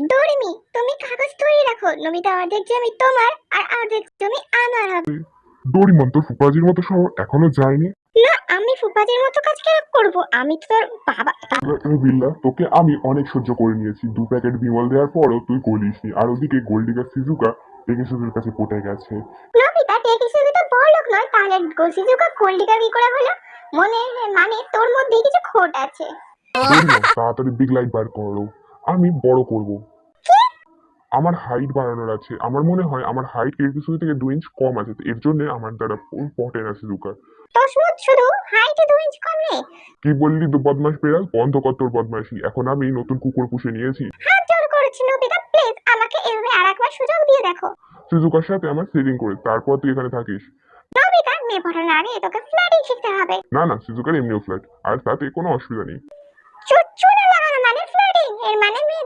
ডোরেমি, তুমি কাগজ ধরে রাখো। নবিতা অর্ধেক জমি তোমার আর অর্ধেক জমি আমার হবে। ডোরিমন, তোর ফুপাজির মতো শহর এখনো যায়নি? না, আমি ফুপাজির মতো কাজ কেন করব? আমি তো তোর বাবা। ও বিল্লা, তোকে আমি অনেক সহ্য করে নিয়েছি। 2 প্যাকেট বিমল দেওয়ার পরও তুই গলিসনি। আর ওদিকে গোল্ডিগার সিজুকা টেকেসুদের কাছে পটে গেছে। নবিতা টেকিসুবি তো বড় লোক নয়, তাহলে গোসিজুকা কোল্ডিকা কি করে হলো? মনে মানে তোর মধ্যে কিছু খোট আছে। ডোরিমন, তাড়াতাড়ি বিগ লাইট বার করো। আমি বড় করব। আমার হাইট বাড়ানোর আছে। আমার মনে হয় আমার হাইট টেকেসুদি থেকে 2 ইঞ্চ কম আছে, তো এর জন্য আমার দ্বারা পটে না সিজুকা। তোর শুধু হাইটে 2 ইঞ্চ কম নেই। কি বললি তো বদমাস বেড়াল, বন্ধ কর তোর বদমাইশি। এখন আমি নতুন কুকুর পুষে নিয়েছি। হাত জোর করেছি নবিতা, প্লিজ আমাকে এভাবে আরেকবার সুযোগ দিয়ে দেখো। সিজুকার সাথে আমার সেটিং করে তারপর তুই এখানে থাকিস। নবিতা, মেয়ে পড়ানোর আগে তোকে ফ্ল্যাটিং শিখতে হবে। না না, সিজুকার এমনিও ফ্ল্যাট, আর তাতে কোনো অসুবিধা নেই। চুনা লাগানো মানে ফ্ল্যাটিং, এর মানে মেয়ে